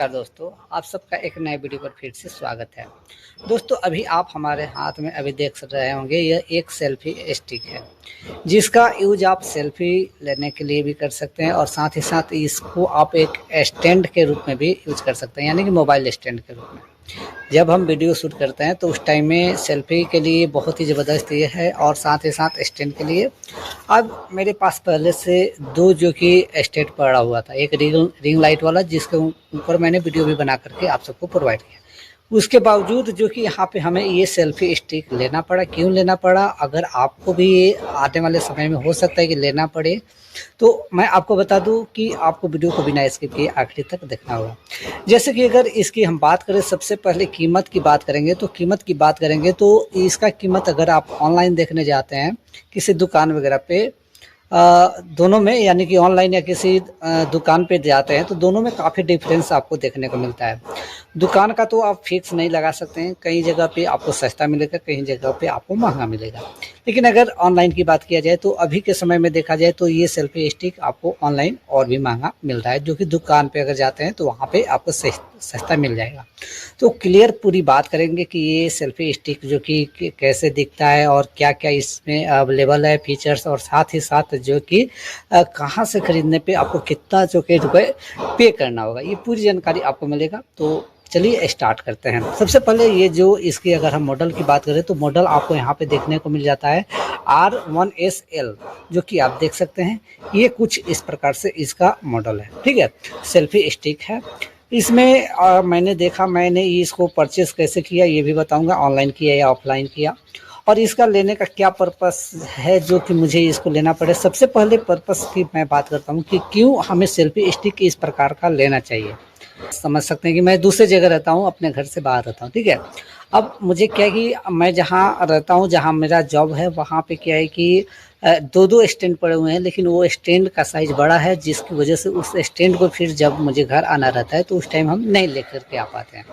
नमस्कार दोस्तों, आप सबका एक नए वीडियो पर फिर से स्वागत है। दोस्तों अभी आप हमारे हाथ में अभी देख रहे होंगे, यह एक सेल्फी स्टिक है जिसका यूज आप सेल्फी लेने के लिए भी कर सकते हैं और साथ ही साथ इसको आप एक स्टैंड के रूप में भी यूज कर सकते हैं, यानी कि मोबाइल स्टैंड के रूप में। जब हम वीडियो शूट करते हैं तो उस टाइम में सेल्फी के लिए बहुत ही ज़बरदस्त ये है और साथ ही साथ स्टैंड के लिए। अब मेरे पास पहले से दो जो कि स्टैंड पड़ा हुआ था, एक रिंग लाइट वाला जिसके ऊपर मैंने वीडियो भी बना करके आप सबको प्रोवाइड किया। उसके बावजूद जो कि यहाँ पे हमें ये सेल्फी स्टिक लेना पड़ा। क्यों लेना पड़ा? अगर आपको भी ये आने वाले समय में हो सकता है कि लेना पड़े, तो मैं आपको बता दूं कि आपको वीडियो को बिना स्किप किए आखिरी तक देखना होगा। जैसे कि अगर इसकी हम बात करें, सबसे पहले कीमत की बात करेंगे तो इसका कीमत अगर आप ऑनलाइन देखने जाते हैं किसी दुकान वगैरह पे, दोनों में, यानी कि ऑनलाइन या किसी दुकान पे जाते हैं तो दोनों में काफ़ी डिफरेंस आपको देखने को मिलता है। दुकान का तो आप फिक्स नहीं लगा सकते हैं, कई जगह पे आपको सस्ता मिलेगा, कई जगह पे आपको महंगा मिलेगा। लेकिन अगर ऑनलाइन की बात किया जाए तो अभी के समय में देखा जाए तो ये सेल्फी स्टिक आपको ऑनलाइन और भी महंगा मिल रहा है, जो कि दुकान पे अगर जाते हैं तो वहाँ पे आपको सस्ता मिल जाएगा। तो क्लियर पूरी बात करेंगे कि ये सेल्फी स्टिक जो कि कैसे दिखता है और क्या क्या इसमें अवेलेबल है फीचर्स, और साथ ही साथ जो कि कहाँ से खरीदने पे आपको कितना जो कि रुपये पे करना होगा, ये पूरी जानकारी आपको मिलेगा। तो चलिए स्टार्ट करते हैं। सबसे पहले ये जो इसकी अगर हम मॉडल की बात करें तो मॉडल आपको यहाँ पे देखने को मिल जाता है R1SL, जो कि आप देख सकते हैं। ये कुछ इस प्रकार से इसका मॉडल है, ठीक है। सेल्फी स्टिक है इसमें। मैंने इसको परचेस कैसे किया ये भी बताऊंगा, ऑनलाइन किया या ऑफलाइन किया, और इसका लेने का क्या पर्पस है जो कि मुझे इसको लेना पड़े। सबसे पहले पर्पस की मैं बात करता हूँ कि क्यों हमें सेल्फी स्टिक इस प्रकार का लेना चाहिए। समझ सकते हैं कि मैं दूसरे जगह रहता हूँ, अपने घर से बाहर रहता हूँ, ठीक है। अब मुझे क्या है कि मैं जहाँ रहता हूँ, जहाँ मेरा जॉब है, वहाँ पे क्या है कि दो दो स्टैंड पड़े हुए हैं, लेकिन वो स्टैंड का साइज़ बड़ा है, जिसकी वजह से उस स्टैंड को फिर जब मुझे घर आना रहता है तो उस टाइम हम नहीं लेकर के आ पाते हैं,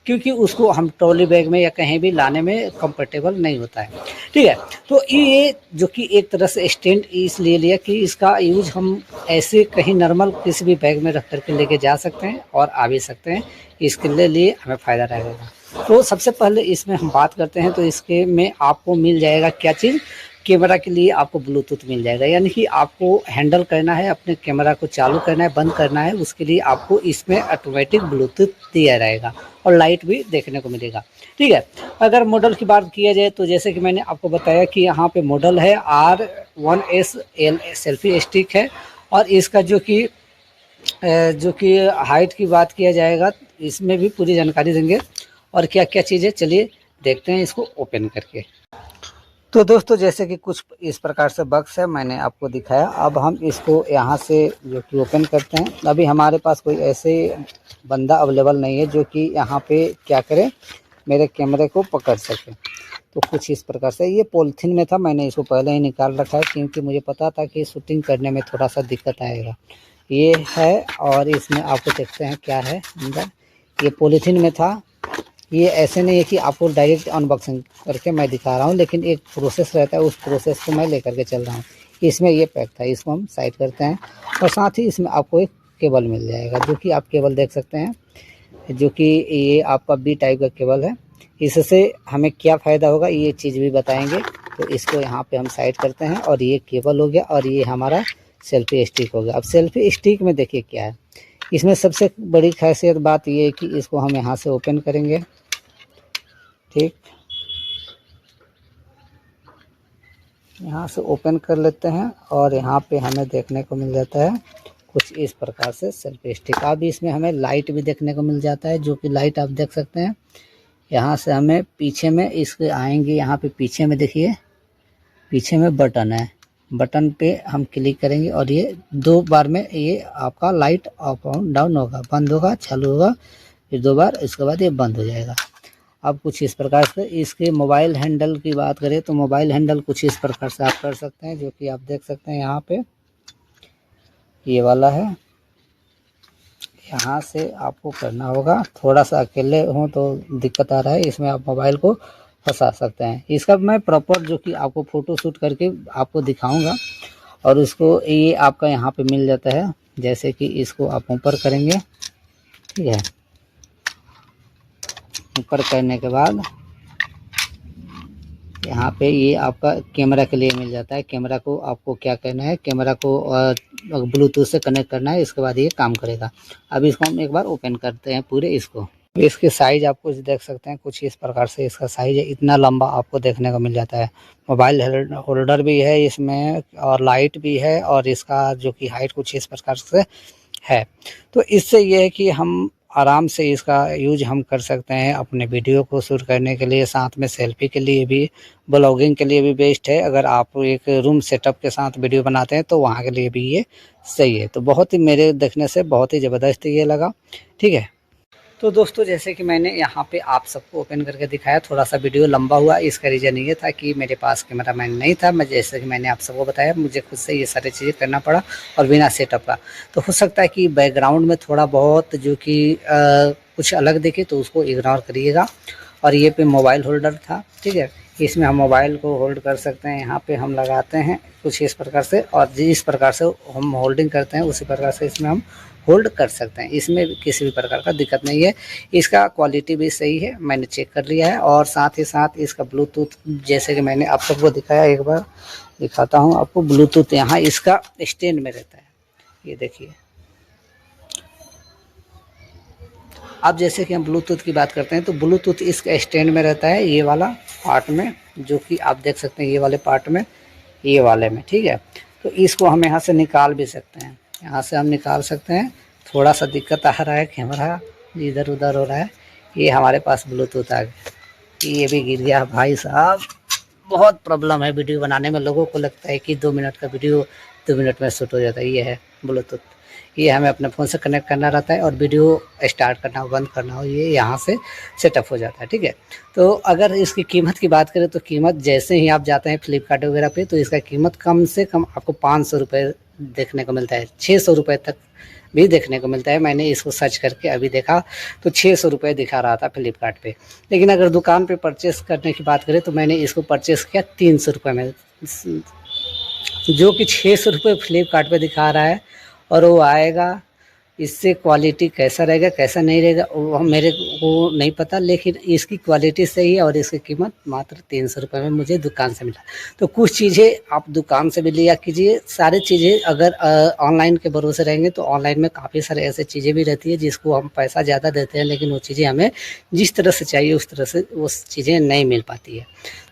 क्योंकि उसको हम ट्रॉली बैग में या कहीं भी लाने में कंफर्टेबल नहीं होता है, ठीक है। तो ये जो कि एक तरह से स्टैंड इसलिए लिया कि इसका यूज हम ऐसे कहीं नॉर्मल किसी भी बैग में रख करके लेके जा सकते हैं और आ भी सकते हैं, इसके लिए हमें फ़ायदा रहेगा। तो सबसे पहले इसमें हम बात करते हैं तो इसके में आपको मिल जाएगा क्या चीज़। कैमरा के लिए आपको ब्लूटूथ मिल जाएगा, यानी कि आपको हैंडल करना है, अपने कैमरा को चालू करना है, बंद करना है, उसके लिए आपको इसमें ऑटोमेटिक ब्लूटूथ दिया रहेगा और लाइट भी देखने को मिलेगा, ठीक है। अगर मॉडल की बात किया जाए तो जैसे कि मैंने आपको बताया कि यहाँ पे मॉडल है R1SL सेल्फी स्टिक है, और इसका जो कि हाइट की बात किया जाएगा, इसमें भी पूरी जानकारी देंगे और क्या क्या चीज़ें। चलिए देखते हैं इसको ओपन करके। तो दोस्तों जैसे कि कुछ इस प्रकार से बक्स है, मैंने आपको दिखाया। अब हम इसको यहाँ से जो कि ओपन करते हैं। अभी हमारे पास कोई ऐसे बंदा अवेलेबल नहीं है जो कि यहाँ पे क्या करे, मेरे कैमरे को पकड़ सके। तो कुछ इस प्रकार से ये पॉलीथीन में था, मैंने इसको पहले ही निकाल रखा है क्योंकि मुझे पता था कि शूटिंग करने में थोड़ा सा दिक्कत आएगा। ये है, और इसमें आपको देखते हैं क्या है अंदर। ये पॉलीथीन में था। ये ऐसे नहीं है कि आपको डायरेक्ट अनबॉक्सिंग करके मैं दिखा रहा हूँ, लेकिन एक प्रोसेस रहता है, उस प्रोसेस को मैं लेकर के चल रहा हूँ। इसमें ये पैक था, इसको हम साइड करते हैं, और साथ ही इसमें आपको एक केबल मिल जाएगा, जो कि आप केबल देख सकते हैं, जो कि ये आपका बी टाइप का केबल है। इससे हमें क्या फ़ायदा होगा ये चीज़ भी बताएंगे। तो इसको यहाँ पे हम साइड करते हैं, और ये केबल हो गया, और ये हमारा सेल्फी स्टिक हो गया। अब सेल्फी स्टिक में देखिए क्या है, इसमें सबसे बड़ी खासियत बात ये है कि इसको हम यहाँ से ओपन करेंगे, ठीक, यहाँ से ओपन कर लेते हैं, और यहाँ पे हमें देखने को मिल जाता है कुछ इस प्रकार से सेल्फी स्टिक। अब इसमें हमें लाइट भी देखने को मिल जाता है, जो कि लाइट आप देख सकते हैं। यहाँ से हमें पीछे में इसके आएंगे, यहाँ पे पीछे में देखिए, पीछे में बटन है, बटन पे हम क्लिक करेंगे और ये 2 बार में ये आपका लाइट अप डाउन होगा, बंद होगा, चालू होगा, फिर 2 बार, इसके बाद ये बंद हो जाएगा। अब कुछ इस प्रकार से इसके मोबाइल हैंडल की बात करें तो मोबाइल हैंडल कुछ इस प्रकार से आप कर सकते हैं, जो कि आप देख सकते हैं यहाँ पे ये वाला है। यहाँ से आपको करना होगा, थोड़ा सा अकेले हो तो दिक्कत आ रहा है, इसमें आप मोबाइल को फंसा सकते हैं। इसका मैं प्रॉपर जो कि आपको फ़ोटो शूट करके आपको दिखाऊंगा, और उसको ये आपका यहाँ पे मिल जाता है। जैसे कि इसको आप ऊपर करेंगे, ठीक है। ऊपर करने के बाद यहाँ पे ये आपका कैमरा के लिए मिल जाता है। कैमरा को आपको क्या करना है, कैमरा को ब्लूटूथ से कनेक्ट करना है, इसके बाद ये काम करेगा। अब इसको हम एक बार ओपन करते हैं पूरे इसको। इसकी साइज़ आप कुछ देख सकते हैं, कुछ इस प्रकार से इसका साइज़ है। इतना लंबा आपको देखने को मिल जाता है। मोबाइल होल्डर भी है इसमें और लाइट भी है, और इसका जो कि हाइट कुछ इस प्रकार से है। तो इससे ये है कि हम आराम से इसका यूज हम कर सकते हैं अपने वीडियो को शूट करने के लिए, साथ में सेल्फी के लिए भी, ब्लॉगिंग के लिए भी बेस्ट है। अगर आप एक रूम सेटअप के साथ वीडियो बनाते हैं तो वहाँ के लिए भी ये सही है। तो बहुत ही मेरे देखने से बहुत ही ज़बरदस्त ये लगा। ठीक है। तो दोस्तों जैसे कि मैंने यहाँ पे आप सबको ओपन करके दिखाया, थोड़ा सा वीडियो लंबा हुआ, इसका रीज़न ये था कि मेरे पास कैमरा मैन नहीं था। मैं जैसे कि मैंने आप सबको बताया, मुझे खुद से ये सारी चीज़ें करना पड़ा और बिना सेटअप का। तो हो सकता है कि बैकग्राउंड में थोड़ा बहुत जो कि कुछ अलग दिखे तो उसको इग्नोर करिएगा। और ये पे मोबाइल होल्डर था। ठीक है। इसमें हम मोबाइल को होल्ड कर सकते हैं। यहाँ पे हम लगाते हैं कुछ इस प्रकार से, और जिस प्रकार से हम होल्डिंग करते हैं उसी प्रकार से इसमें हम होल्ड कर सकते हैं। इसमें किसी भी प्रकार का दिक्कत नहीं है। इसका क्वालिटी भी सही है, मैंने चेक कर लिया है। और साथ ही साथ इसका ब्लूटूथ, जैसे कि मैंने आप सबको दिखाया, एक बार दिखाता हूँ आपको। ब्लूटूथ यहाँ इसका स्टैंड में रहता है, ये देखिए। अब जैसे कि हम ब्लूटूथ की बात करते हैं तो ब्लूटूथ इसका स्टैंड में रहता है, ये वाला पार्ट में, जो कि आप देख सकते हैं ये वाले पार्ट में, ये वाले में। ठीक है। तो इसको हम यहाँ से निकाल भी सकते हैं, यहाँ से हम निकाल सकते हैं। थोड़ा सा दिक्कत आ रहा है, कैमरा इधर उधर हो रहा है। ये हमारे पास ब्लूटूथ आ गया, ये भी गिर गया भाई साहब। बहुत प्रॉब्लम है वीडियो बनाने में। लोगों को लगता है कि 2 मिनट का वीडियो 2 मिनट में शूट हो जाता है। ये है ब्लूटूथ, ये हमें अपने फ़ोन से कनेक्ट करना रहता है, और वीडियो स्टार्ट करना हो, बंद करना हो, ये यहाँ से सेटअप हो जाता है। ठीक है। तो अगर इसकी कीमत की बात करें तो कीमत जैसे ही आप जाते हैं फ्लिपकार्ट वगैरह पे, तो इसका कीमत कम से कम आपको 500 रुपये देखने को मिलता है। 600 रुपये तक भी देखने को मिलता है। मैंने इसको सर्च करके अभी देखा तो 600 रुपये दिखा रहा था फ्लिपकार्ट पे। लेकिन अगर दुकान पे परचेस करने की बात करें तो मैंने इसको परचेस किया 300 रुपये में, जो कि 600 रुपये फ्लिपकार्ट पे दिखा रहा है। और वो आएगा, इससे क्वालिटी कैसा रहेगा कैसा नहीं रहेगा वो मेरे को नहीं पता, लेकिन इसकी क्वालिटी सही है और इसकी कीमत मात्र 300 रुपये में मुझे दुकान से मिला। तो कुछ चीज़ें आप दुकान से भी लिया कीजिए। सारी चीज़ें अगर ऑनलाइन के भरोसे रहेंगे तो ऑनलाइन में काफ़ी सारे ऐसे चीज़ें भी रहती है जिसको हम पैसा ज़्यादा देते हैं, लेकिन वो चीज़ें हमें जिस तरह से चाहिए उस तरह से वो चीज़ें नहीं मिल पाती है।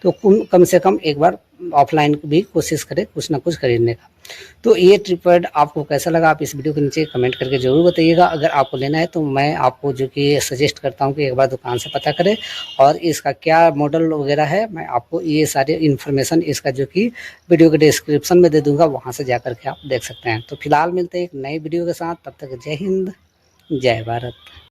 तो कम से कम एक बार ऑफलाइन भी कोशिश करें कुछ ना कुछ खरीदने का। तो ये ट्रिपड आपको कैसा लगा, आप इस वीडियो के नीचे कमेंट करके ज़रूर बताइएगा। अगर आपको लेना है तो मैं आपको जो कि सजेस्ट करता हूँ कि एक बार दुकान से पता करें, और इसका क्या मॉडल वगैरह है मैं आपको ये सारी इन्फॉर्मेशन इसका जो कि वीडियो के डिस्क्रिप्शन में दे दूँगा, वहाँ से जा कर के आप देख सकते हैं। तो फिलहाल मिलते हैं एक नई वीडियो के साथ, तब तक जय हिंद जय भारत।